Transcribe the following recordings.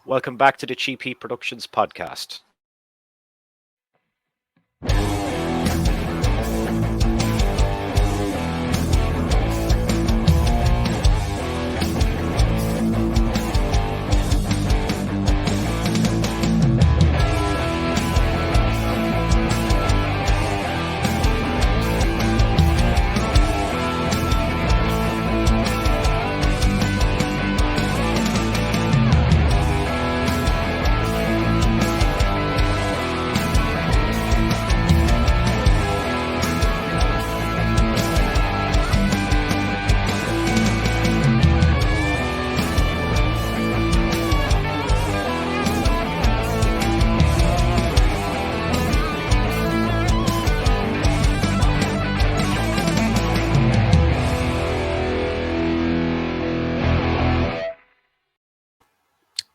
Welcome back to the Cheap Heat Productions podcast.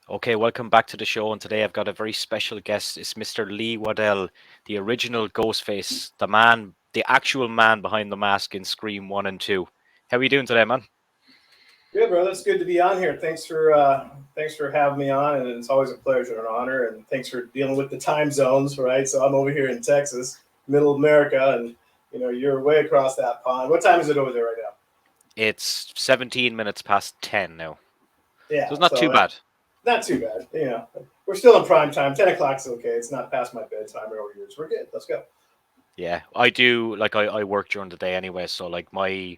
Okay, welcome back to the show. And today I've got a very special guest. It's Mr. Lee Waddell, the original Ghostface, the man, the actual man behind the mask in Scream 1 and 2. How are you doing today, man? Good, brother. It's good to be on here. Thanks for having me on, and it's always a pleasure and an honor. And thanks for dealing with the time zones, right? So I'm over here in Texas, middle America, and you're way across that pond. What time is it over there right now? It's 17 minutes past 10 now. Yeah, So it's not too bad. Not too bad. We're still in prime time. 10 o'clock's okay. It's not past my bedtime or over yours. We're good. Let's go. Yeah, I do. Like, I work during the day anyway. So, like, my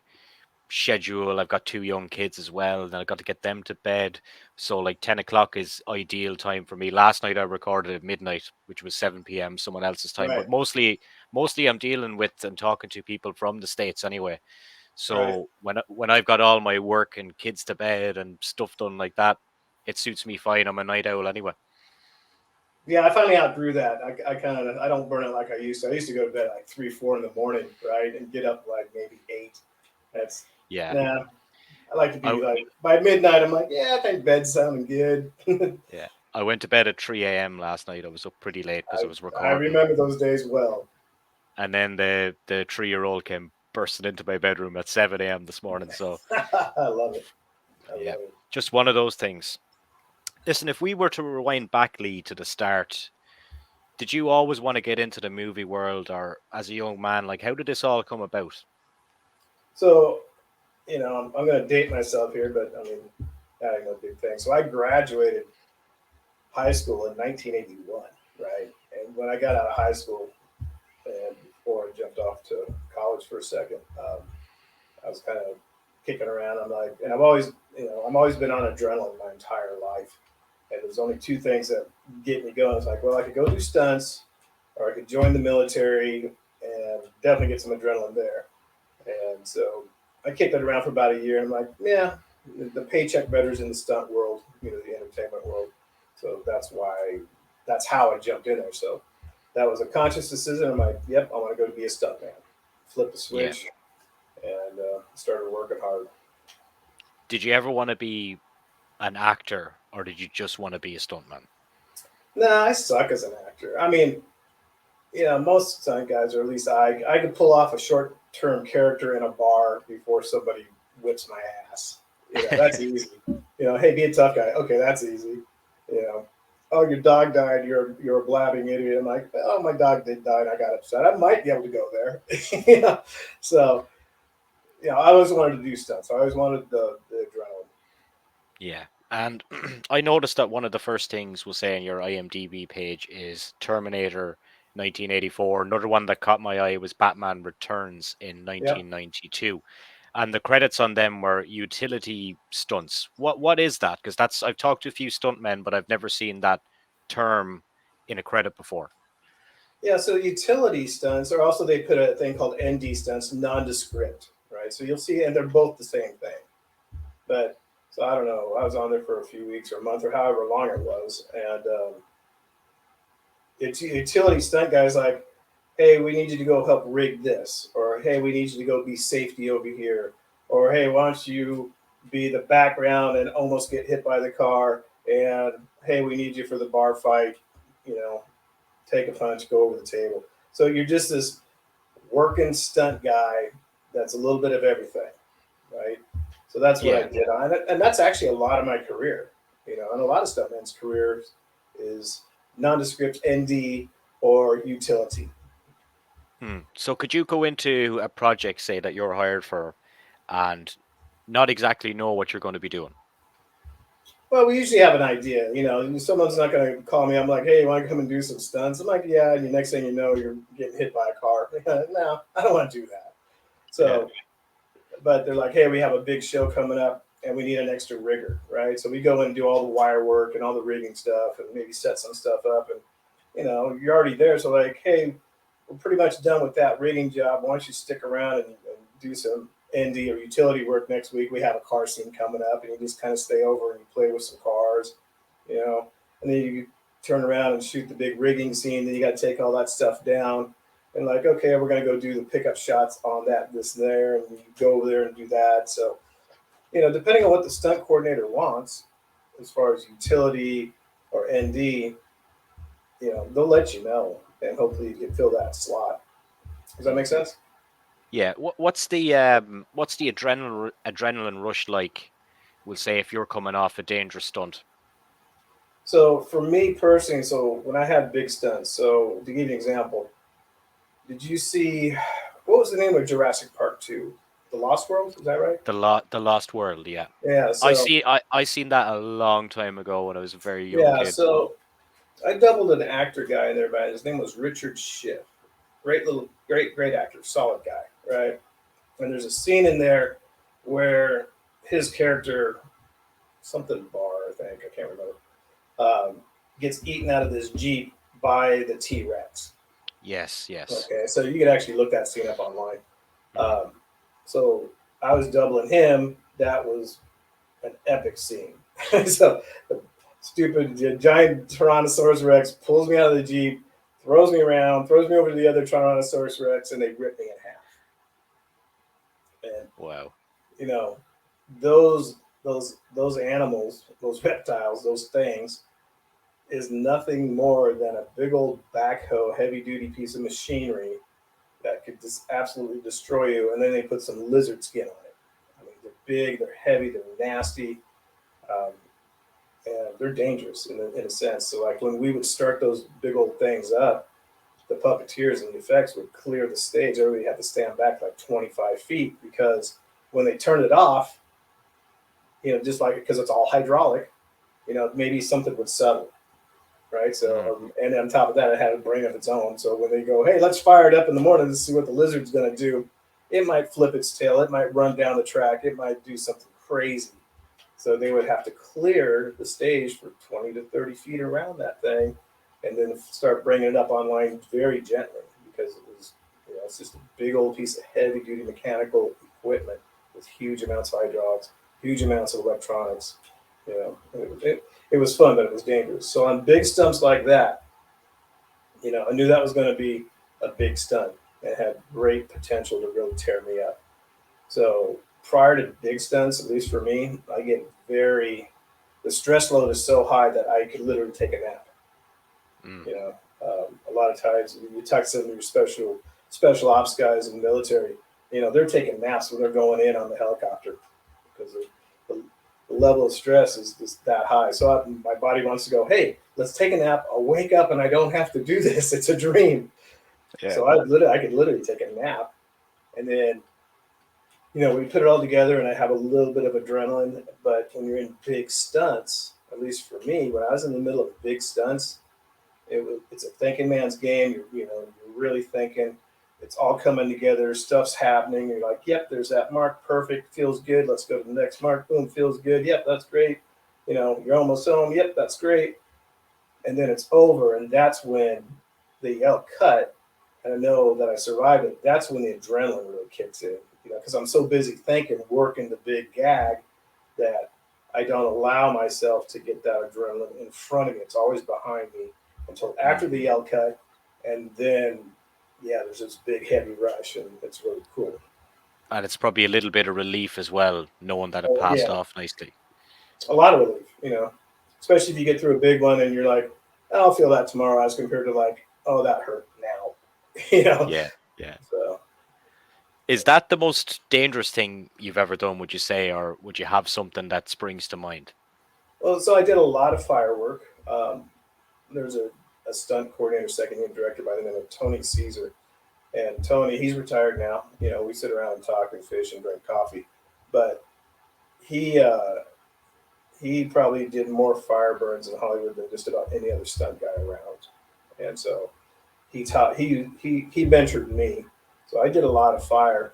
schedule, I've got two young kids as well, and I've got to get them to bed. So, like, 10 o'clock is ideal time for me. Last night I recorded at midnight, which was 7 p.m., someone else's time. Right. But mostly I'm dealing with and talking to people from the States anyway. So when I've got all my work and kids to bed and stuff done like that, it suits me fine. I'm a night owl anyway. Yeah, I finally outgrew that. I don't burn it like I used to. I used to go to bed like 3, 4 in the morning, right, and get up like maybe 8. That's Yeah. Nah. I like to be like by midnight. I'm like, yeah, I think bed's sounding good. Yeah. I went to bed at 3 a.m. last night. I was up pretty late because I was recording. I remember those days well. And then the 3-year-old came bursting into my bedroom at 7 a.m. this morning. So I love it. yeah, just one of those things. Listen, if we were to rewind back, Lee, to the start, did you always want to get into the movie world, or as a young man, like how did this all come about? So, I'm going to date myself here, but I mean, that ain't no big thing. So I graduated high school in 1981, right? And when I got out of high school, and before I jumped off to college for a second, I was kind of kicking around. I'm like, and I've always been on adrenaline my entire life. And there's only two things that get me going. It's like, well, I could go do stunts, or I could join the military and definitely get some adrenaline there. And so I kicked it around for about a year. And I'm like, yeah, the paycheck better's in the stunt world, the entertainment world. So that's how I jumped in there. So that was a conscious decision. I'm like, yep, I want to go to be a stuntman. Flip the switch and started working hard. Did you ever want to be an actor, or did you just want to be a stuntman? Nah, I suck as an actor. I mean, most stunt guys, or at least I could pull off a short-term character in a bar before somebody whips my ass. That's easy. Hey, be a tough guy. Okay, that's easy. Oh, your dog died. You're a blabbing idiot. I'm like, oh, my dog did die, and I got upset. I might be able to go there. So, I always wanted to do stunts. I always wanted the adrenaline. Yeah. And I noticed that one of the first things we'll say on your IMDb page is Terminator 1984. Another one that caught my eye was Batman Returns in 1992. Yep. And the credits on them were utility stunts. What is that? Because I've talked to a few stuntmen, but I've never seen that term in a credit before. Yeah, so utility stunts are also, they put a thing called ND stunts, nondescript, right? So you'll see, and they're both the same thing. But so I don't know. I was on there for a few weeks or a month or however long it was, and it's utility stunt guys like, hey, we need you to go help rig this, or hey, we need you to go be safety over here, or hey, why don't you be the background and almost get hit by the car, and hey, we need you for the bar fight, take a punch, go over the table. So you're just this working stunt guy that's a little bit of everything, right? So that's what I did on it, and that's actually a lot of my career. And a lot of stuntmen's careers is nondescript ND or utility. So could you go into a project, say, that you're hired for and not exactly know what you're going to be doing? Well, we usually have an idea. Someone's not going to call me. I'm like, hey, you want to come and do some stunts? I'm like, yeah. And the next thing you know, you're getting hit by a car. No, I don't want to do that. Yeah. So, but they're like, hey, we have a big show coming up and we need an extra rigger, right? So we go in and do all the wire work and all the rigging stuff and maybe set some stuff up. And, you're already there. So, like, hey, we're pretty much done with that rigging job. Why don't you stick around and do some ND or utility work next week? We have a car scene coming up, and you just kind of stay over and you play with some cars, you know, and then you turn around and shoot the big rigging scene. Then you got to take all that stuff down. And like, okay, we're gonna go do the pickup shots on that, this, there, and you go over there and do that. So, depending on what the stunt coordinator wants, as far as utility or ND, they'll let you know, and hopefully you can fill that slot. Does that make sense? Yeah. What's the adrenaline rush like? We'll say if you're coming off a dangerous stunt. So for me personally, so when I had big stunts, so to give you an example, did you see what was the name of Jurassic Park 2? The Lost World, is that right? The Lost World, yeah. Yeah, so I seen that a long time ago when I was a very young yeah, kid. so I doubled an actor guy in there, by his name was Richard Schiff. Great actor, solid guy, right? And there's a scene in there where his character, something Bar, I think, I can't remember, um, gets eaten out of this Jeep by the T Rex. Yes, yes. Okay, so you could actually look that scene up online. Mhm. Um, so I was doubling him. That was an epic scene. So the stupid giant Tyrannosaurus Rex pulls me out of the Jeep, throws me around, throws me over to the other Tyrannosaurus Rex, and they rip me in half. And Wow. you know, those animals, those reptiles, those things is nothing more than a big old backhoe, heavy duty piece of machinery that could just absolutely destroy you. And then they put some lizard skin on it. I mean, they're big, they're heavy, they're nasty, um, and they're dangerous in a sense. So, like when we would start those big old things up, the puppeteers and the effects would clear the stage. Everybody had to stand back like 25 feet because when they turned it off, just like because it's all hydraulic, maybe something would settle, right? Mm. So, and on top of that, it had a brain of its own. So when they go, hey, let's fire it up in the morning to see what the lizard's going to do, it might flip its tail, it might run down the track, it might do something crazy. So they would have to clear the stage for 20 to 30 feet around that thing, and then start bringing it up online very gently because it's just a big old piece of heavy duty mechanical equipment with huge amounts of hydraulics, huge amounts of electronics. It was fun, but it was dangerous. So on big stumps like that, I knew that was going to be a big stunt and had great potential to really tear me up. So prior to big stunts, at least for me, I get the stress load is so high that I could literally take a nap. Mm. A lot of times you talk to some of your special ops guys in the military, they're taking naps when they're going in on the helicopter because the level of stress is just that high. So my body wants to go, hey, let's take a nap. I'll wake up and I don't have to do this. It's a dream. Yeah. So I could literally take a nap, and then we put it all together, and I have a little bit of adrenaline. But when you're in big stunts, at least for me, when I was in the middle of big stunts, it's a thinking man's game. You're really thinking. It's all coming together. Stuff's happening. You're like, yep, there's that mark. Perfect. Feels good. Let's go to the next mark. Boom. Feels good. Yep, that's great. You're almost home. Yep, that's great. And then it's over, and that's when they yell cut, and I know that I survived it. That's when the adrenaline really kicks in. Because I'm so busy thinking, working the big gag, that I don't allow myself to get that adrenaline in front of me. It's always behind me until after Mm. the yell cut, and then there's this big heavy rush, and it's really cool. And it's probably a little bit of relief as well, knowing that it Oh passed yeah, off nicely. a lot of relief. Especially if you get through a big one and you're like, I'll feel that tomorrow, as compared to like, oh, that hurt now. you know. Yeah, yeah. So Is that the most dangerous thing you've ever done, would you say, or would you have something that springs to mind? Well, so I did a lot of firework. There's a stunt coordinator, second unit director by the name of Tony Caesar. And Tony, he's retired now. You know, we sit around and talk and fish and drink coffee. But he he probably did more fire burns in Hollywood than just about any other stunt guy around. And so he mentored me. So I did a lot of fire.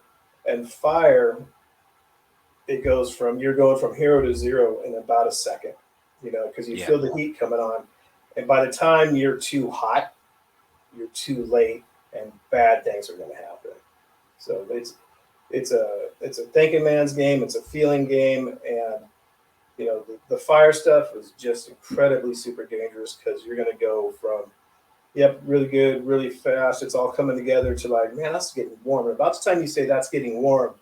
And fire, it goes from you're going from hero to zero in about a second. You know, because you Yeah, feel the heat coming on. And by the time you're too hot, you're too late and bad things are gonna happen. So it's a thinking man's game, it's a feeling game, and you know the fire stuff is just incredibly super dangerous because you're going to go from yep really good really fast it's all coming together to like man that's getting warm and about the time you say that's getting warm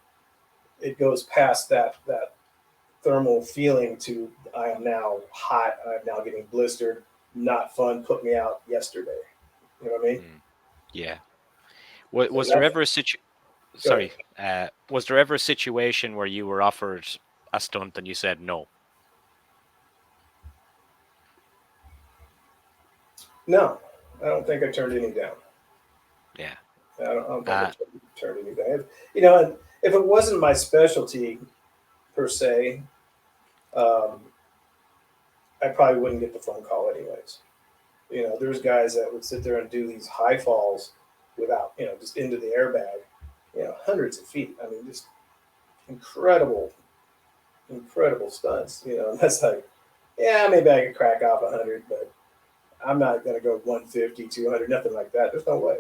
it goes past that thermal feeling to I am now hot I am now getting blistered not fun put me out yesterday you know what I mean mm, yeah. so Was there that's ever a go ahead. sorry, was there ever a situation where you were offered a stunt and you said no? No I don't think I turned any down Yeah. I don't think I Uh, turned anything you know and if it wasn't my specialty per se um, I probably wouldn't get the phone call anyways. You know, there's guys that would sit there and do these high falls without, you know, just into the airbag, you know, hundreds of feet. I mean, just incredible, incredible stunts. You know, and that's like, yeah, maybe I could crack off 100, but I'm not going to go 150, 200, nothing like that. There's no way.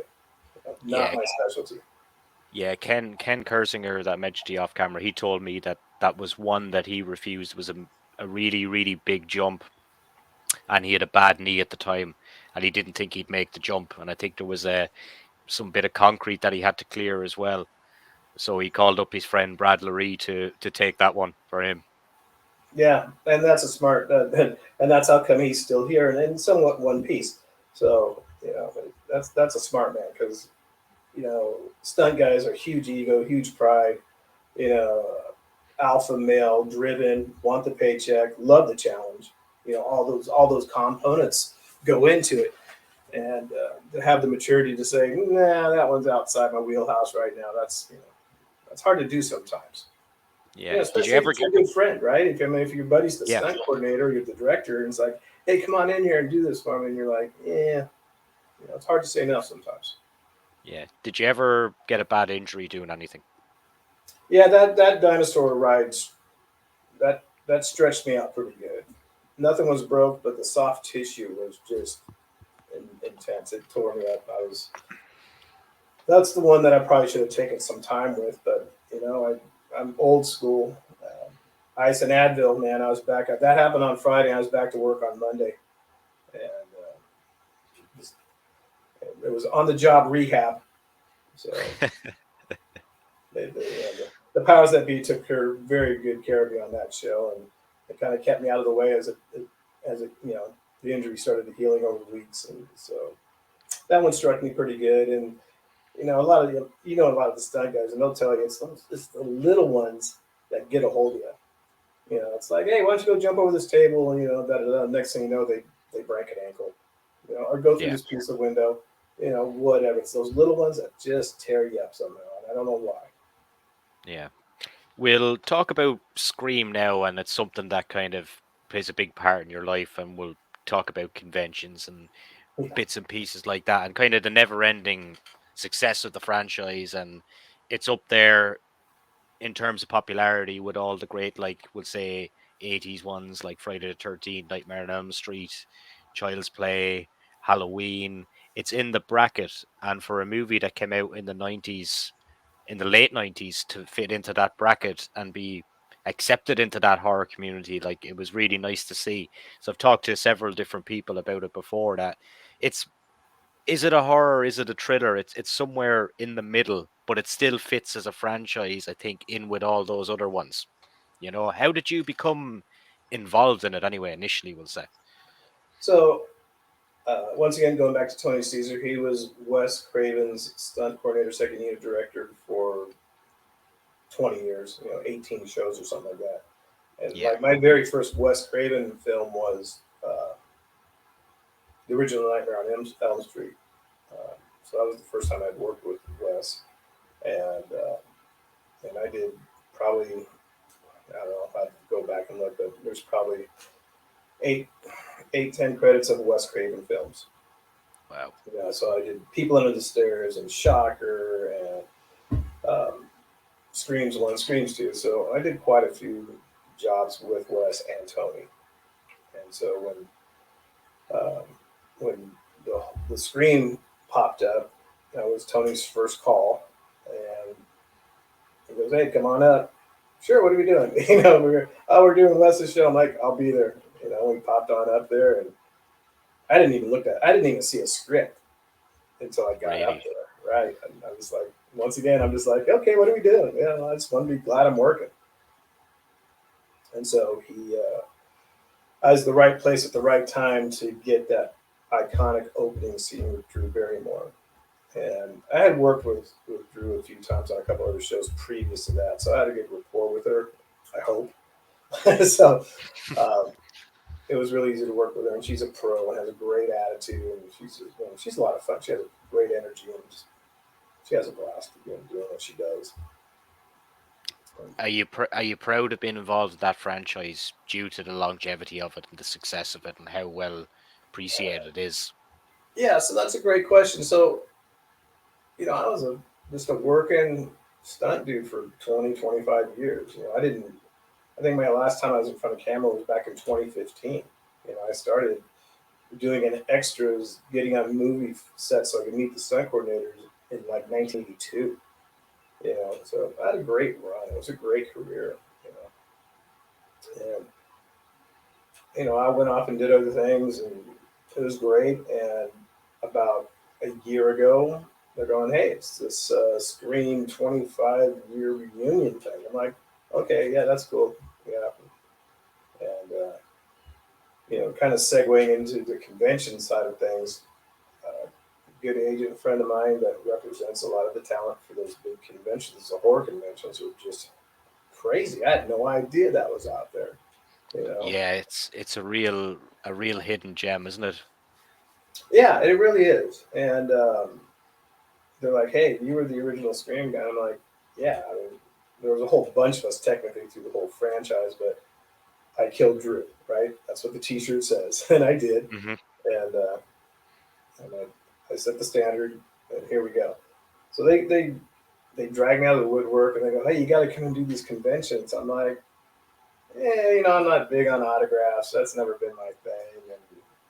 Not yeah, my specialty. yeah. Ken Kersinger that mentioned to you off camera, he told me that that was one that he refused was a really really big jump, and he had a bad knee at the time, and he didn't think he'd make the jump, and I think there was some bit of concrete that he had to clear as well. So he called up his friend Brad Laree to take that one for him. Yeah, and that's a smart, and that's how come he's still here and in somewhat one piece. So, you know, that's a smart man because you know, stunt guys are huge ego, huge pride, you know, alpha male, driven, want the paycheck, love the challenge. You know, all those components go into it, and to have the maturity to say, nah, that one's outside my wheelhouse right now. That's you know, that's hard to do sometimes. You know, Yeah. Did you especially if ever it's your get? good friend, right? If I mean, if your buddy's the Yeah. stunt coordinator, you're the director, and it's like, hey, come on in here and do this for me, and you're like, yeah, you know, it's hard to say no sometimes. Yeah. Did you ever get a bad injury doing anything? Yeah, that dinosaur rides that stretched me out pretty good. Nothing was broke, but the soft tissue was just intense. It tore me up. I was that's the one that I probably should have taken some time with, but you know I'm old school. Ice and Advil, man. I was back. That happened on Friday. I was back to work on Monday, and just, it was on the job rehab. So the powers that be took very good care of me on that show, and it kind of kept me out of the way as it you know the injury started healing over weeks, and so that one Yeah. struck me pretty good. And you know a lot of you know a lot of the stunt guys, and they'll tell you it's the little ones that get a hold of you. You know, it's like, hey, why don't you go jump over this table? And you know, next thing you know, they break an ankle, you know, or go through Yeah. this piece of window, you know, whatever. It's those little ones that just tear you up somehow, and I don't know why. Yeah. We'll talk about Scream now, and it's something that kind of plays a big part in your life, and we'll talk about conventions and Yeah. bits and pieces like that, and kind of the never-ending success of the franchise, and it's up there in terms of popularity with all the great, like we'll say, 80s ones like Friday the 13th, Nightmare on Elm Street, Child's Play, Halloween. It's in the bracket, and for a movie that came out in the 90s, in the late 90s, to fit into that bracket and be accepted into that horror community, like it was really nice to see. So I've talked to several different people about it before, that it's, is it a horror? Is it a thriller? It's somewhere in the middle, but it still fits as a franchise, I think, in with all those other ones. You know, how did you become involved in it anyway, initially, we'll say? So once again, going back to Tony Caesar, he was Wes Craven's stunt coordinator, second unit director for 20 years, you know, 18 shows or something like that. And Yeah. my very first Wes Craven film was the original Nightmare on Elm Street. So that was the first time I'd worked with Wes, and I did probably, I don't know if I'd go back and look, but there's probably eight, 10 credits of Wes Craven films. Wow. Yeah, so I did People Under the Stairs and Shocker and Screams 1, Screams 2. So I did quite a few jobs with Wes and Tony. And so um, when the Scream popped up, that was Tony's first call, and he goes, "Hey, come on up." Sure, what are we doing? We're doing Wes's show. I'm like, "I'll be there." We popped on up there, and I didn't even see a script until I got up Really? there. Right, and I was like, once again, I'm just like, "Okay, what are we doing?" I just want to be glad I'm working. And so I was the right place at the right time to get that iconic opening scene with Drew Barrymore. And I had worked with Drew a few times on a couple other shows previous to that, so I had a good rapport with her. I hope. So um, it was really easy to work with her, and she's a pro and has a great attitude, and she's a lot of fun. She has a great energy, and she has a blast doing what she does. Are you proud of being involved with that franchise due to the longevity of it and the success of it and how well appreciated it is? Yeah, so that's a great question. So I was just a working stunt dude for 20, 25 years. I think my last time I was in front of camera was back in 2015. I started doing an extras, getting on movie sets so I could meet the stunt coordinators in like 1982. So I had a great run. It was a great career. And I went off and did other things, and it was great. And about a year ago, they're going, "Hey, it's this Scream 25-year reunion thing." I'm like, "Okay, yeah, that's cool." Yeah, and kind of segueing into the convention side of things. A good agent friend of mine that represents a lot of the talent for those big conventions, the horror conventions, are just crazy. I had no idea that was out there. You know, Yeah, it's a real hidden gem, isn't it? yeah, it really is. And they're like, "Hey, you were the original Scream guy." I'm like, "Yeah." I mean, there was a whole bunch of us technically through the whole franchise, but I killed Drew. Right? That's what the T-shirt says, and I did. Hmm. And I set the standard, and here we go. So they drag me out of the woodwork, and they go, "Hey, you got to come and do these conventions." I'm like, "Yeah, I'm not big on autographs. That's never been my thing."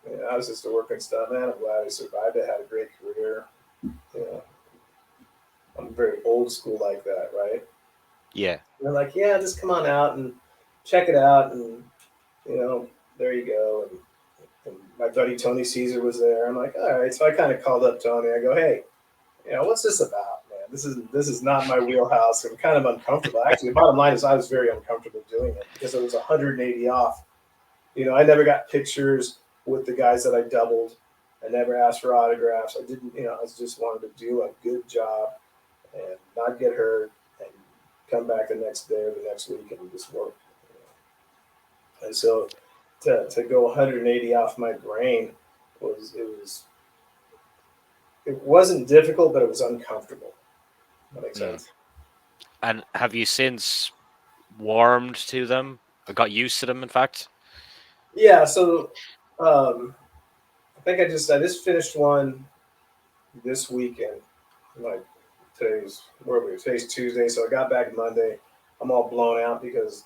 And I was just a working stuntman. I'm glad I survived it. Had a great career. You know, I'm very old school like that, right? Yeah. And they're like, "Yeah, just come on out and check it out." And you know, there you go. And my buddy Tony Caesar was there. I'm like, "All right." So I kind of called up Tony. I go, "Hey, what's this about, man? This is not my wheelhouse. I'm kind of uncomfortable. Actually, the bottom line is I was very uncomfortable doing it because it was 180 off. I never got pictures with the guys that I doubled. I never asked for autographs. I didn't. I just wanted to do a good job and not get hurt and come back the next day or the next week and just work. And so to go 180 off my brain it wasn't difficult, but it was uncomfortable. That makes Mm. sense. And have you since warmed to them or got used to them, in fact? Yeah. So um, I think I just finished one this weekend. Like today's Tuesday, so I got back Monday. I'm all blown out because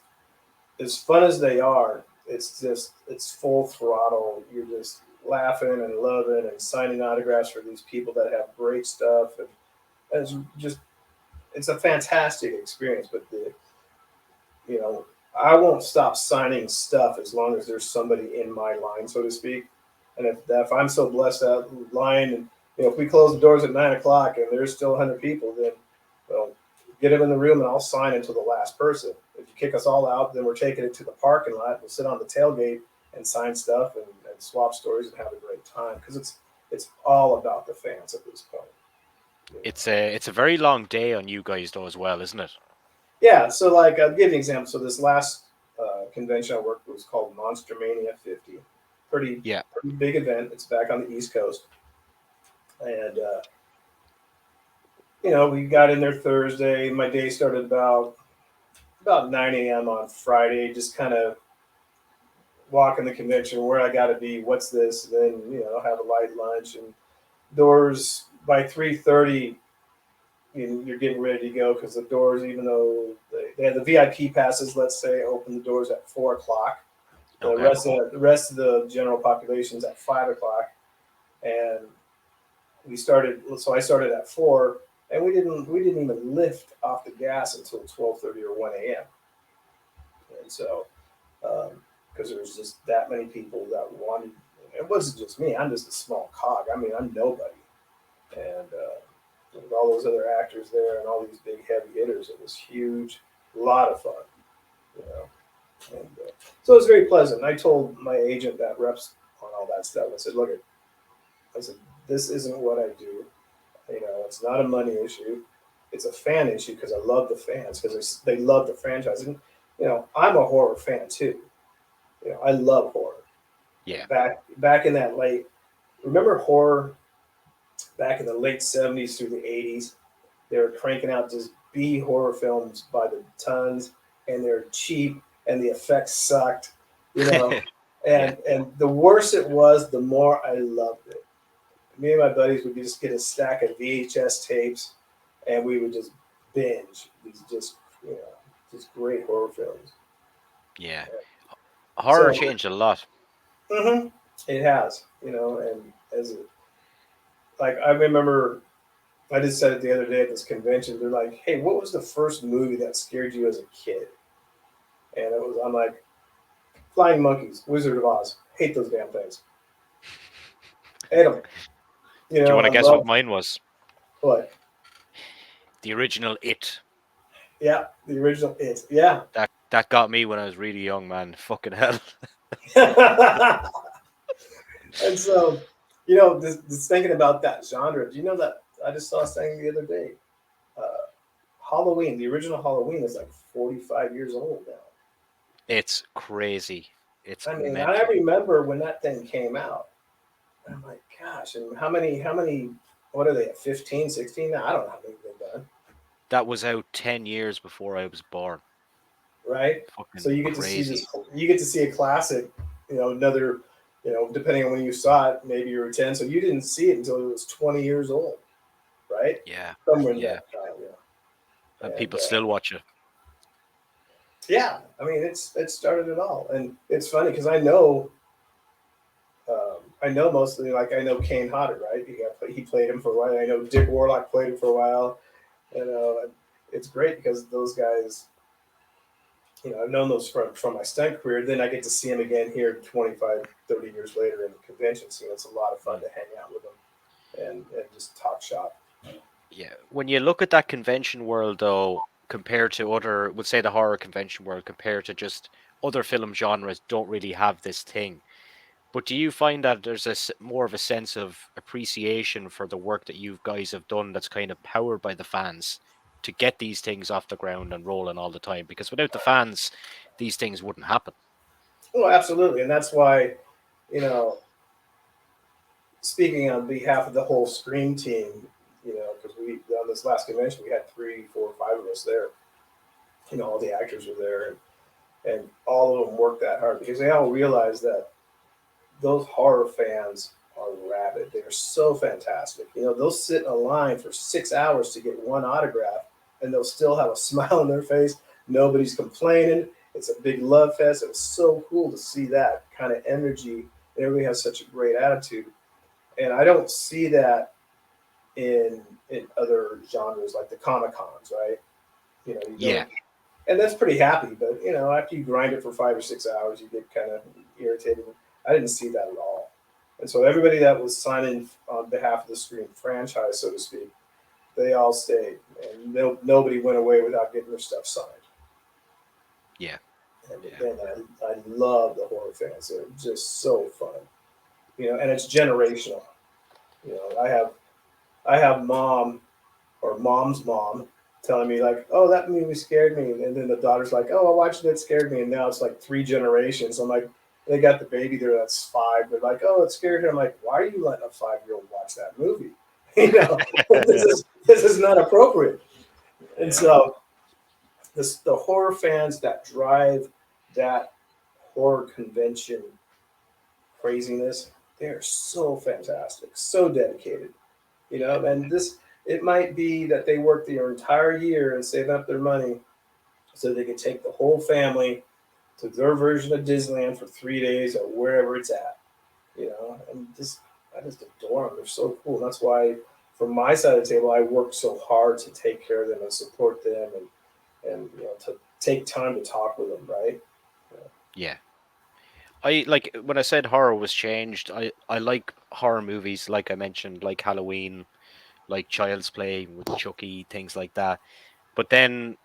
as fun as they are, it's full throttle. You're just laughing and loving and signing autographs for these people that have great stuff, and it's just it's a fantastic experience. But you know I won't stop signing stuff as long as there's somebody in my line, so to speak. And if I'm so blessed out line, and if we close the doors at 9 o'clock and there's still 100 people, then well, get them in the room and I'll sign until the last person. If you kick us all out, then we're taking it to the parking lot. We'll sit on the tailgate and sign stuff and swap stories and have a great time because it's all about the fans at this point. You know? It's a very long day on you guys though as well, isn't it? Yeah, so like I'll give you an example. So this last convention I worked was called Monster Mania 50. Pretty Yeah. pretty big event. It's back on the East Coast, and we got in there Thursday. My day started about 9 a.m. on Friday. Just kind of walking the convention, where I got to be, what's this, and then have a light lunch and doors by 3:30. You're getting ready to go because the doors, even though they had the VIP passes, let's say, open the doors at 4 o'clock. Okay. The rest of the general population's at 5 o'clock, and we started. So I started at 4, and we didn't even lift off the gas until 12:30 or 1 a.m. And so because there was just that many people that wanted. It wasn't just me. I'm just a small cog. I mean, I'm nobody, and with all those other actors there and all these big heavy hitters, it was huge. A lot of fun, you know. And so it was very pleasant. I told my agent that reps on all that stuff. I said, "Look, I said this isn't what I do. It's not a money issue. It's a fan issue because I love the fans because they love the franchise. And I'm a horror fan too. I love horror. Yeah. Back in that late, remember horror back in the late '70s through the '80s. They were cranking out just B horror films by the tons, and they're cheap, and the effects sucked, you know. Yeah. And the worse it was, the more I loved it. Me and my buddies would just get a stack of VHS tapes, and we would just binge these just great horror films. Yeah. And Horror so changed a lot. it has, and like I remember I just said it the other day at this convention. They're like, "Hey, what was the first movie that scared you as a kid?" And I'm like, "Flying Monkeys, Wizard of Oz. Hate those damn things. Hate them. Do you want I to guess what love mine was? what? The original It. Yeah, the original It. Yeah." That got me when I was really young, man. Fucking hell. And so, just thinking about that genre. Do you know that I just saw something the other day? Uh, Halloween, the original Halloween, is like 45 years old now. It's crazy. It's I mean, I mental. remember when that thing came out. I'm like, gosh, and how many, what are they at 15, 16 now? I don't know how many they've done, That was out 10 years before I was born. right? So Fucking you get to see crazy. this, you get to see a classic, another, depending on when you saw it, maybe you were 10. So you didn't see it until it was 20 years old, right? Yeah. Somewhere in Yeah. that time, yeah. And And people still watch it. yeah, I mean, it started it all. And it's funny because I know mostly, like I know Kane Hodder, right? He played him for a while. I know Dick Warlock played him for a while. And it's great because those guys, I've known those from my stunt career. Then I get to see them again here 25, 30 years later in the convention scene. It's a lot of fun Mm. to hang out with them and just talk shop. Yeah. When you look at that convention world, though, compared to other, would say the horror convention world, compared to just other film genres, don't really have this thing. But do you find that there's more of a sense of appreciation for the work that you guys have done that's kind of powered by the fans to get these things off the ground and rolling all the time? Because without the fans, these things wouldn't happen. Oh, absolutely. And that's why, you know, speaking on behalf of the whole Scream team, because we on this last convention we had 3, 4, 5 of us there. All the actors were there, and all of them worked that hard because they all realized that those horror fans are rabid. They're so fantastic. They'll sit in a line for 6 hours to get one autograph, and they'll still have a smile on their face. Nobody's complaining. It's a big love fest. It was so cool to see that kind of energy. Everybody has such a great attitude, and I don't see that in other genres like the Comic Cons, right? You Yeah. don't, and that's pretty happy. But after you grind it for 5 or 6 hours, you get kind of irritated. I didn't see that at all, and so everybody that was signing on behalf of the Scream franchise, so to speak, they all stayed, and nobody went away without getting their stuff signed. Yeah. And Yeah. again, I love the horror fans. They're just so fun, and it's generational. I have mom or mom's mom. telling me like, "Oh, that movie scared me," and then the daughter's like, "Oh, I watched it, it scared me," and now it's like 3 generations. I'm like, they got the baby there that's 5. They're like, "Oh, it scared her." I'm like, "Why are you letting a 5-year-old watch that movie? This is not appropriate." And Yeah, so the horror fans that drive that horror convention craziness, they are so fantastic, so dedicated. yeah, And this, it might be that they work their entire year and save up their money so they can take the whole family to their version of Disneyland for 3 days or wherever it's at. And just I just adore them. They're so cool. And that's why, from my side of the table, I work so hard to take care of them and support them, and to take time to talk with them. Right? yeah. I like when I said horror was changed. I like horror movies, like I mentioned, like Halloween, like Child's Play with Chucky, things like that. But then,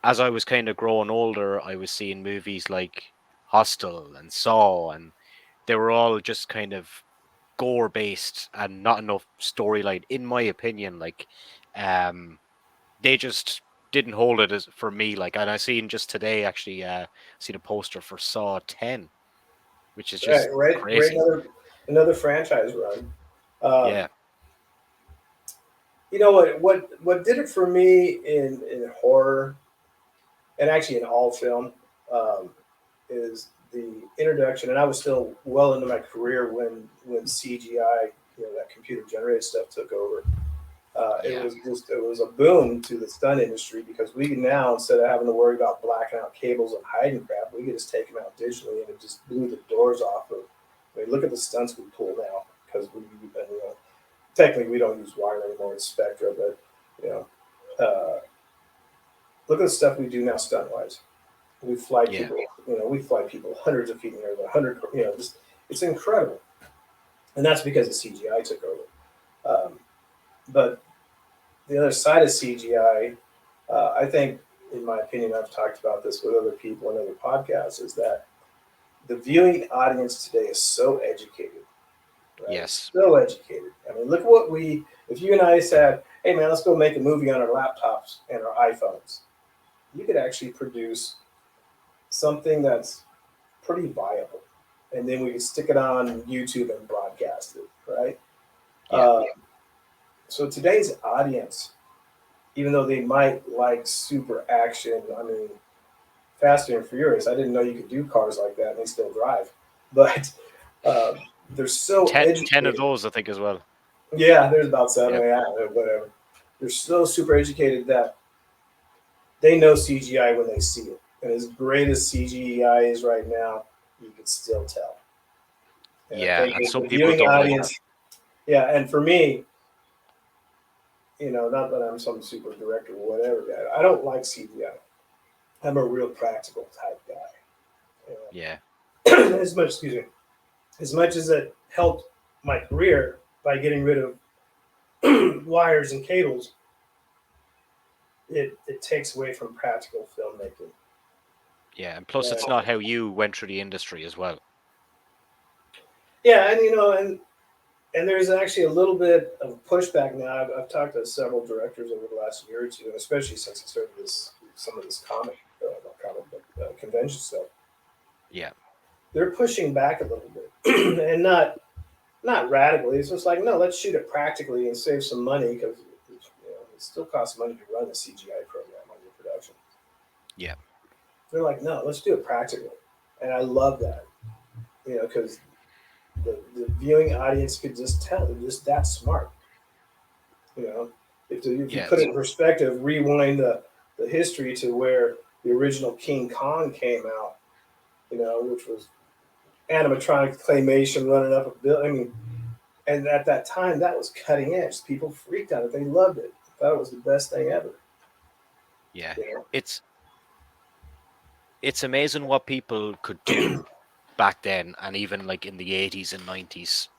as I was kind of growing older, I was seeing movies like Hostel and Saw, and they were all just kind of gore based and not enough storyline, in my opinion. Like, um, they just didn't hold it as for me. Like, and I seen just today actually, seen a poster for Saw 10, which is Right. just Right. Great. crazy. Another franchise run. Um, Yeah, you know what did it for me in horror, and actually in all film, um, is the introduction. And I was still well into my career when CGI, that computer generated stuff took over. It yeah, was just it was a boom to the stunt industry because we can now, instead of having to worry about blacking out cables and hiding crap, we could just take them out digitally, and it just blew the doors off of. I mean, look at the stunts we pull now because technically we don't use wire anymore; it's Spectra. But you know, look at the stuff we do now stunt wise. We fly yeah, people, we fly people hundreds of feet in the air, 100, just it's incredible, and that's because the CGI took over. But the other side of CGI, I think, in my opinion, I've talked about this with other people and other podcasts, is that the viewing audience today is so educated, right? yes, So educated. I mean, look at if you and I said, "Hey, man, let's go make a movie on our laptops and our iPhones," you could actually produce something that's pretty viable. And then we could stick it on YouTube and broadcast it, right? yeah, Uh, so today's audience, even though they might like super action, I mean, Fast and Furious, I didn't know you could do cars like that and they still drive. But uh, they're so 10 of educated. those I think as well. Yeah, there's about seven, Yeah, yeah, whatever. They're so super educated that they know CGI when they see it. And as great as CGI is right now, you can still tell. And I yeah, think and some the people viewing don't like that. audience, yeah, and for me, not that I'm some super director or whatever guy, I don't like CGI. I'm a real practical type guy. Yeah, As much, excuse me, as much as it helped my career by getting rid of wires and cables, it takes away from practical filmmaking. yeah, and plus it's And not how you went through the industry as well. yeah, and and there's actually a little bit of pushback now. I've talked to several directors over the last year or two, and especially since I started some of this not comic book convention stuff. Yeah, They're pushing back a little bit, and not radically. It's just like, no, let's shoot it practically and save some money because it still costs money to run a CGI program on your production. yeah, They're like, no, let's do it practically, and I love that, because the viewing audience could just tell they're just that smart. You know, if you yeah, put it in perspective, rewind the history to where the original King Kong came out, which was animatronic claymation running up a bill. I mean, and at that time, that was cutting edge. People freaked out it. They loved it. Thought it was the best thing ever. yeah. You know? It's it's amazing what people could do back then, and even like in the 80s and 90s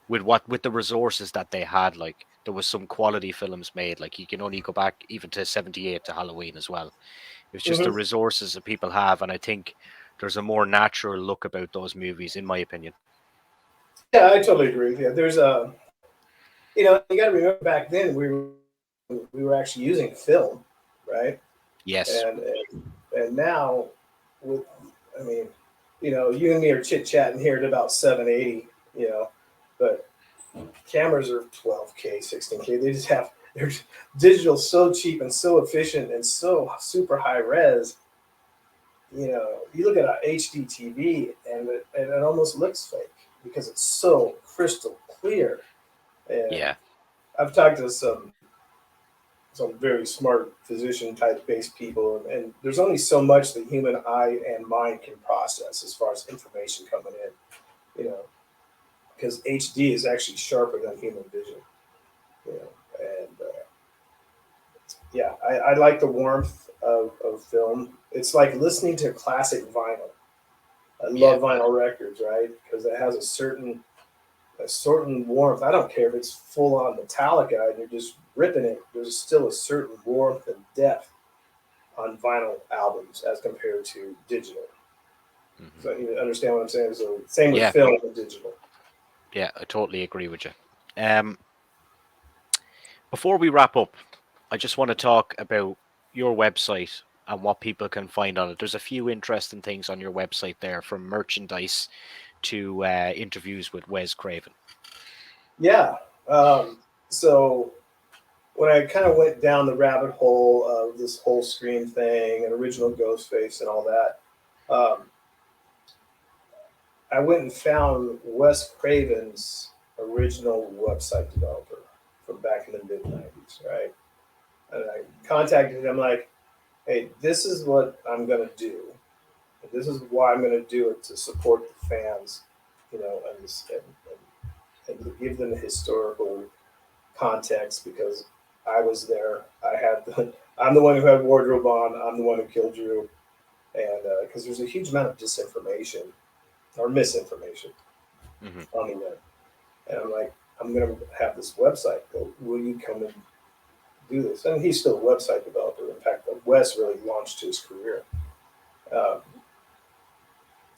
with the resources that they had. Like there was some quality films made. Like you can only go back even to 78 to Halloween as well. It's just the Mm-hmm. resources that people have, and I think there's a more natural look about those movies, in my opinion. Yeah, I totally agree with you. There's you got to remember back then we were actually using film. right? Yes. And now, with, I mean, you and me are chit chatting here at about 780, but cameras are 12K, 16K. They just have their digital so cheap and so efficient and so super high res. You look at an HD TV and it almost looks fake because it's so crystal clear. And Yeah. I've talked to some very smart physician type based people, and there's only so much the human eye and mind can process as far as information coming in, because HD is actually sharper than human vision, and yeah, I like the warmth of film. It's like listening to classic vinyl. I Yeah. love vinyl records, right? Because it has a certain warmth. I don't care if it's full on Metallica and you're just ripping it. There's still a certain warmth and depth on vinyl albums as compared to digital. Hmm. So you understand what I'm saying? So same with Yeah. film and digital. Yeah. I totally agree with you. Um, Before we wrap up, I just want to talk about your website and what people can find on it. There's a few interesting things on your website there, from merchandise to interviews with Wes Craven. Yeah. So when I kind of went down the rabbit hole of this whole screen thing and original Ghostface and all that, I went and found Wes Craven's original website developer from back in the mid '90s, right? And I contacted him like, "Hey, this is what I'm gonna do. And this is why I'm gonna do it to support the fans, and to give them the historical context because I was there. I'm the one who had wardrobe on. I'm the one who killed Drew, and because there's a huge amount of disinformation or misinformation Hmm. on the web, and I'm like, I'm gonna have this website. Will you come and do this? And he's still a website developer. In fact, Wes really launched his career, um,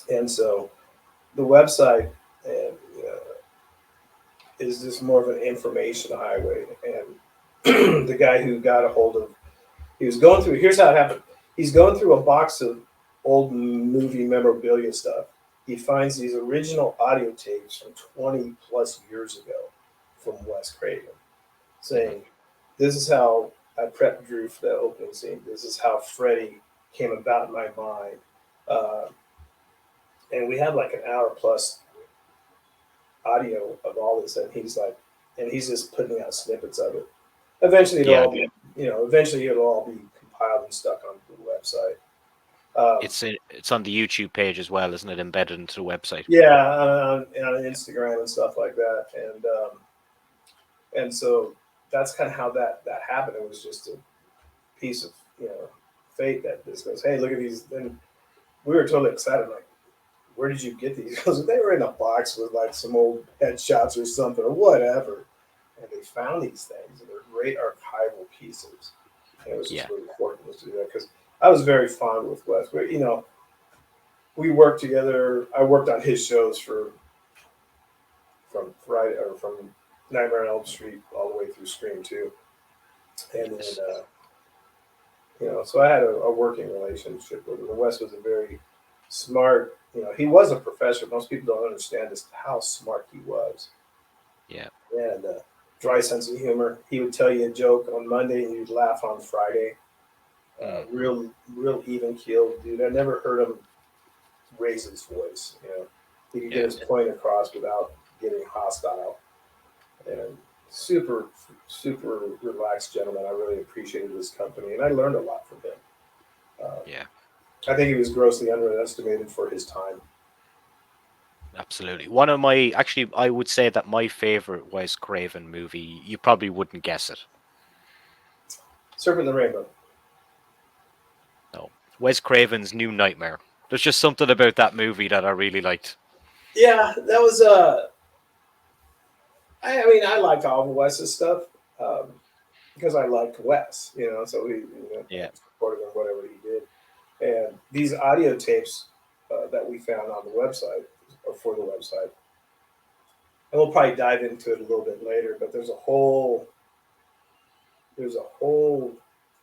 and so the website and is just more of an information highway. And the guy who got a hold of, he was going through. Here's how it happened. He's going through a box of old movie memorabilia stuff. He finds these original audio tapes from 20 plus years ago from Wes Craven, Hmm. saying, "This is how I prepped Drew for that opening scene. This is how Freddy came about in my mind." Uh, and we had like an hour plus audio of all this, and he's just putting out snippets of it. Eventually, Yeah, it'll all be compiled and stuck on the website. it's on the YouTube page as well, isn't it? Embedded into the website. Yeah, on Instagram and stuff like that, and so that's kind of how that happened. It was just a piece of fate that this goes, hey, look at these. And we were totally excited, like, where did you get these? Because they were in a box with like some old headshots or something or whatever, and they found these things, and they're great archival pieces. And it was just Yeah. really important to do that because I was very fond with Wes. We worked together. I worked on his shows from Friday or from Nightmare on Elm Street all the way through Scream 2, and then Yes. so I had a working relationship with him. And Wes was a very smart. He was a professor. Most people don't understand just how smart he was, Yeah. and dry sense of humor. He would tell you a joke on Monday, and you'd laugh on Friday. Mm. Real even keeled dude. I never heard him raise his voice. He could get Yeah. his point across without getting hostile, and super super relaxed gentleman. I really appreciated his company, and I learned a lot from him. Um, Yeah. I think he was grossly underestimated for his time. Absolutely. One of my, actually, I would say that my favorite Wes Craven movie, you probably wouldn't guess it. Serpent in the Rainbow. No. Wes Craven's New Nightmare. There's just something about that movie that I really liked. Yeah, that was I mean, I liked all of Wes's stuff because I liked Wes. So I Yeah. supported him whatever he did. And these audio tapes that we found on the website or for the website, and we'll probably dive into it a little bit later. But there's a whole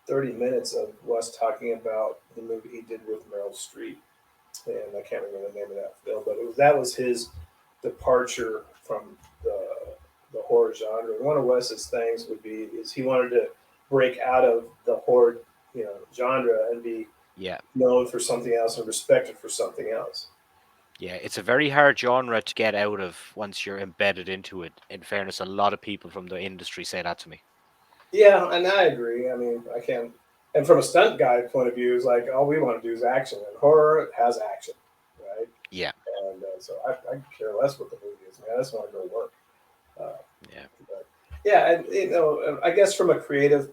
30 minutes of Wes talking about the movie he did with Meryl Streep, and I can't remember the name of that film, but that was his departure from the the horror genre. And one of Wes's things would be is he wanted to break out of the horror genre and be Yeah. known for something else and respected for something else. Yeah, it's a very hard genre to get out of once you're embedded into it. In fairness, a lot of people from the industry say that to me. Yeah, and I agree. I mean, I can't. And from a stunt guy point of view, it's like all we want to do is action, and horror has action, right? Yeah, And so I care less what the movie is, man. I just want to go to work. Uh, yeah, but yeah, and I guess from a creative,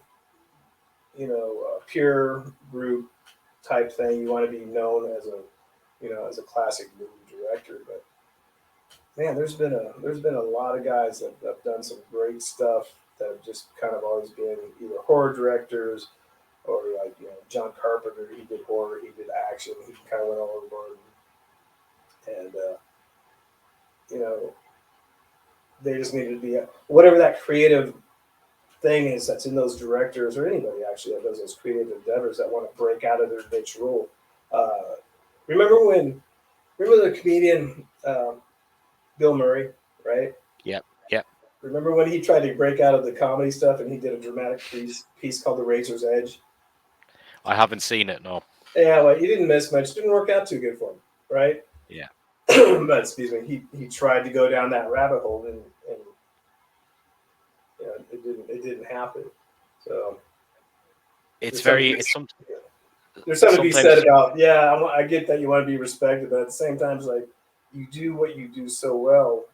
pure group type thing, you want to be known as as a classic movie director. But man, there's been a lot of guys that have done some great stuff that have just kind of always been either horror directors or like John Carpenter. He did horror, he did action, he kind of went all over, and you know they just needed to be whatever that creative thing is that's in those directors or anybody actually that does those creative endeavors that want to break out of their niche role. Uh, remember when? Remember the comedian Bill Murray, right? yeah, yeah. Remember when he tried to break out of the comedy stuff and he did a dramatic piece called The Razor's Edge? I haven't seen it. No. Yeah, well, he didn't miss much. Didn't work out too good for him, right? Yeah, But excuse me, he tried to go down that rabbit hole and it didn't happen. So it's there's something very. to It's some. there's something to be said Sometimes. about I get that you want to be respected, but at the same time, it's like you do what you do so well.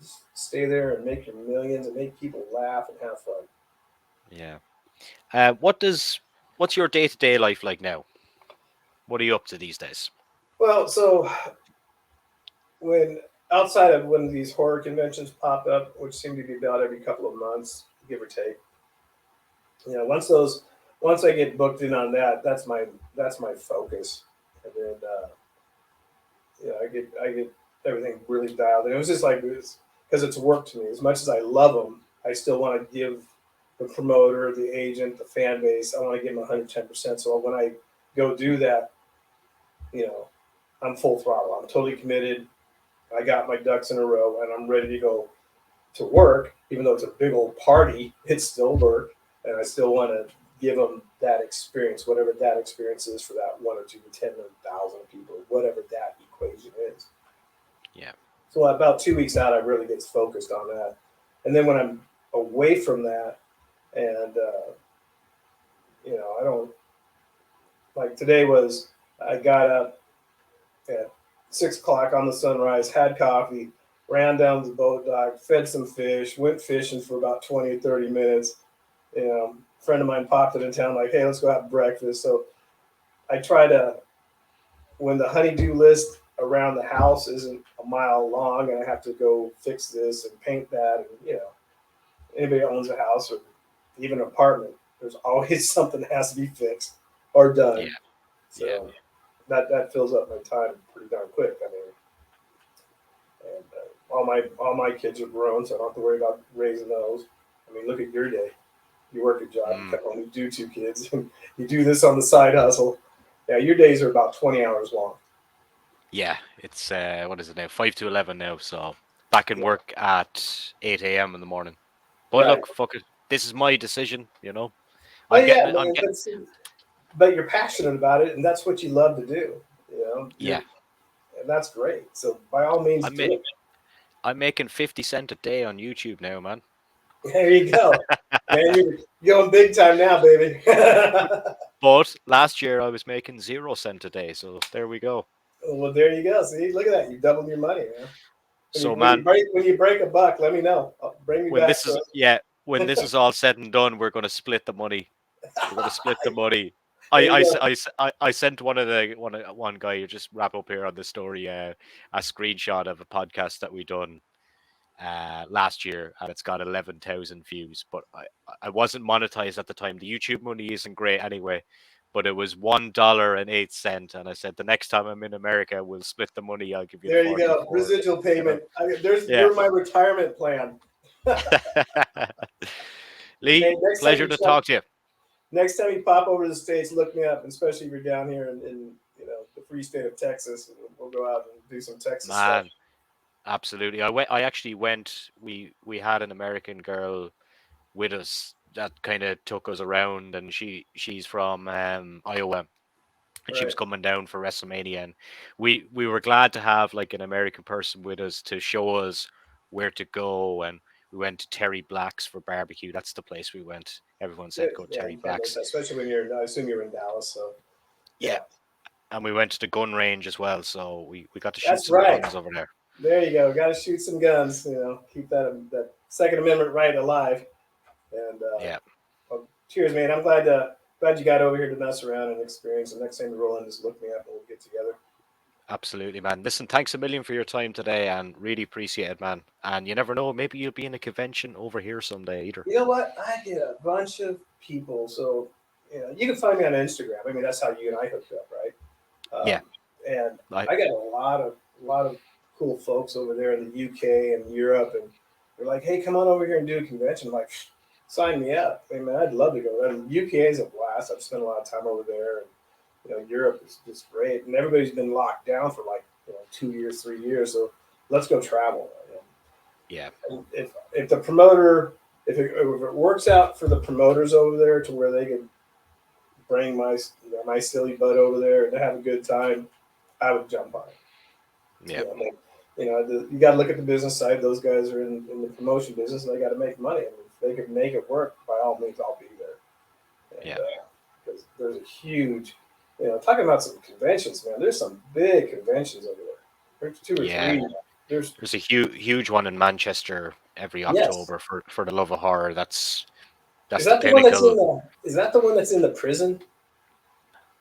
Just stay there and make your millions and make people laugh and have fun. Yeah. What's your day-to-day life like now? What are you up to these days? Well, so when outside of when these horror conventions pop up, which seem to be about every couple of months, give or take, once I get booked in on that, that's my focus, and then I get everything really dialed in. It was just like this because it's work to me. As much as I love them, I still want to give the promoter, the agent, the fan base. I want to give them 110%. So when I go do that, you know, I'm full throttle. I'm totally committed. I got my ducks in a row, and I'm ready to go to work. Even though it's a big old party, it's still work, and I still want to give them that experience, whatever that experience is for that one or two, 10,000 people, whatever that equation is. Yeah. So about 2 weeks out, I really get focused on that, and then when I'm away from that, and I don't like today was I got up at 6 o'clock on the sunrise, had coffee, ran down to the boat dock, fed some fish, went fishing for about 20 or 30 minutes. A friend of mine popped it in town, like, hey, let's go have breakfast. So I try to, when the honeydew list around the house isn't a mile long and I have to go fix this and paint that, and, anybody that owns a house or even an apartment, there's always something that has to be fixed or Yeah. done. Yeah. So that fills up my time pretty darn quick. I mean, and all my kids are grown, so I don't have to worry about raising those. I mean, look at your day. You work a job, you Mm. can only do two kids, and you do this on the side hustle. Yeah, your days are about 20 hours long. Yeah. It's what is it now? 5 to 11 now. So back in Yeah, work at 8 a.m. in the morning. But right. look, fuck it. This is my decision. You know, Oh I'm getting yeah, it. I'm man. getting. But you're passionate about it, and that's what you love to do. Yeah. And that's great. So by all means, I'm do ma- it. I'm making 50 cents a day on YouTube now, man. There you go, man. You're going big time now, baby. But last year I was making 0 cent a day. So there we go. Well, there you go. See, look at that. You doubled your money, man. When you So when you man, break when you break a buck, let me know. Bring me when back. this is yeah, when this is all said and done, we're going to split the money. We're going to split the money. There you go. I sent one guy who just wrap up here on the story a screenshot of a podcast that we done last year, and it's got 11,000 views. But I wasn't monetized at the time. The YouTube money isn't great anyway. But it was $1.08, and I said the next time I'm in America, we'll split the money. I'll give you the There you go. 44. Residual You know, payment. yeah. You're my retirement plan. Lee, Hey, next time pleasure you to check talk to you. next time you pop over to the States, look me up, especially if you're down here in the free state of Texas. We'll go out and do some Texas stuff. Man, absolutely. I actually went. We had an American girl with us that kind of took us around, and she's from Iowa, and she was Right. coming down for WrestleMania, and we were glad to have like an American person with us to show us where to go, and we went to Terry Black's for barbecue. That's the place we went. Everyone said go to Yeah, Terry you can't miss Black's. that, especially when you're. I assume you're in Dallas, so Yeah, yeah, and we went to the gun range as well, so we got to shoot that's some right. guns over there. There you go. Got to shoot some guns. Keep that Second Amendment right alive. And Yeah, well, cheers, man. I'm glad you got over here to mess around and experience. And next time you roll in, just look me up and we'll get together. absolutely, man. Listen, thanks a million for your time today, and really appreciate it, man. And you never know, maybe you'll be in a convention over here someday, either. You know what? I get a bunch of people. So you can find me on Instagram. I mean, that's how you and I hooked up, right? Yeah, And I, I got a lot of cool folks over there in the UK and Europe, and they're like, "Hey, come on over here and do a convention." I'm like, sign me up. I mean, I'd love to go. And UK is a blast. I've spent a lot of time over there, and Europe is just great. And everybody's been locked down for like 2 years, 3 years. So let's go travel. yeah, And if the promoter, if it works out for the promoters over there to where they can bring my silly butt over there and have a good time, I would jump on it. yeah, You got to look at the business side. Those guys are in the promotion business, and they got to make money. And if they could make it work, by all means, I'll be there. And yeah. because there's a huge, talking about some conventions, man. There's some big conventions over there. There's two or Yeah, three. there's a huge one in Manchester every Yes. October for the love of horror. That's Is the that the one that's in pinnacle. the? Is that the one that's in the prison?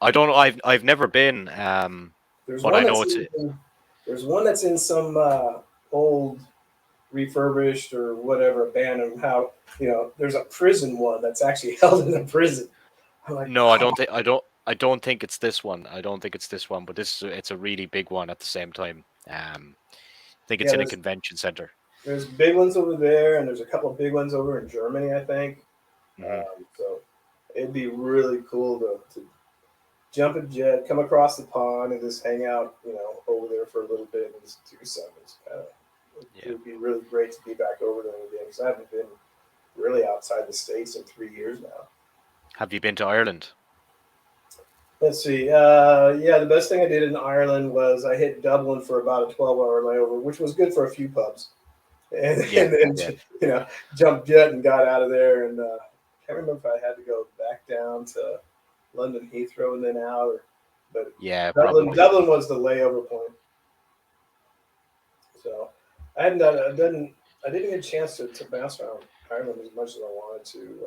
I don't know. I've never been, There's but one I know that's it's in. There's one that's in some old refurbished or whatever abandoned house. There's a prison one that's actually held in a prison. I'm like, no. oh, I don't think it's this one. I don't think it's this one. But it's a really big one at the same time. I think it's yeah. in a There's convention center. there's big ones over there, and there's a couple of big ones over in Germany, I think. Hmm. So it'd be really cool to jump a jet, come across the pond, and just hang out, over there for a little bit and just do something. It Yeah. would be really great to be back over there again because I haven't been really outside the States in 3 years now. Have you been to Ireland? Let's see. Yeah, the best thing I did in Ireland was I hit Dublin for about a 12-hour layover, which was good for a few pubs, and, Yeah. and then Yeah. jumped jet and got out of there. And can't remember if I had to go back down to London Heathrow and then out, but Yeah. Dublin Probably. Dublin was the layover point. So I hadn't done I didn't get a chance to bounce around Ireland as much as I wanted to.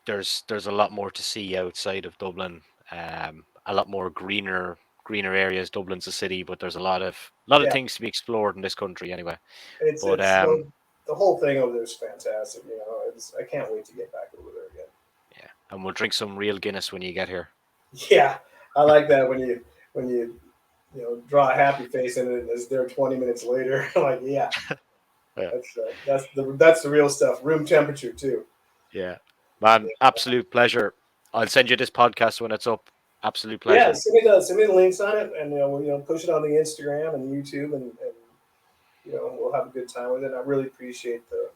There's a lot more to see outside of Dublin. A lot more greener areas. Dublin's a city, but there's a lot of Yeah, things to be explored in this country anyway. it's But it's the whole thing over there is fantastic. I can't wait to get back over there again. yeah, and we'll drink some real Guinness when you get here. Yeah, I like that when you draw a happy face and it's there 20 minutes later. I'm like, yeah, Yeah, that's the real stuff. Room temperature too. yeah, man, absolute pleasure. I'll send you this podcast when it's up. Absolute Yeah, pleasure. send me the links on it, and we'll push it on the Instagram and YouTube, and we'll have a good time with it. I really appreciate to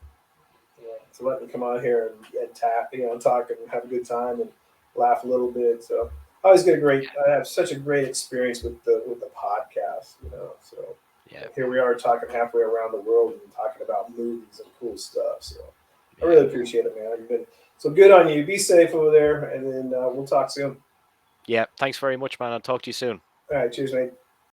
let me come on here and talk and have a good time and laugh a little bit. So I have such a great experience with the podcast. So Yeah, here we are talking halfway around the world and talking about movies and cool stuff. So I yeah, really appreciate it, man. You've been so good on you. Be safe over there, and then we'll talk soon. yeah. Thanks very much, man. I'll talk to you soon. All right, cheers, mate.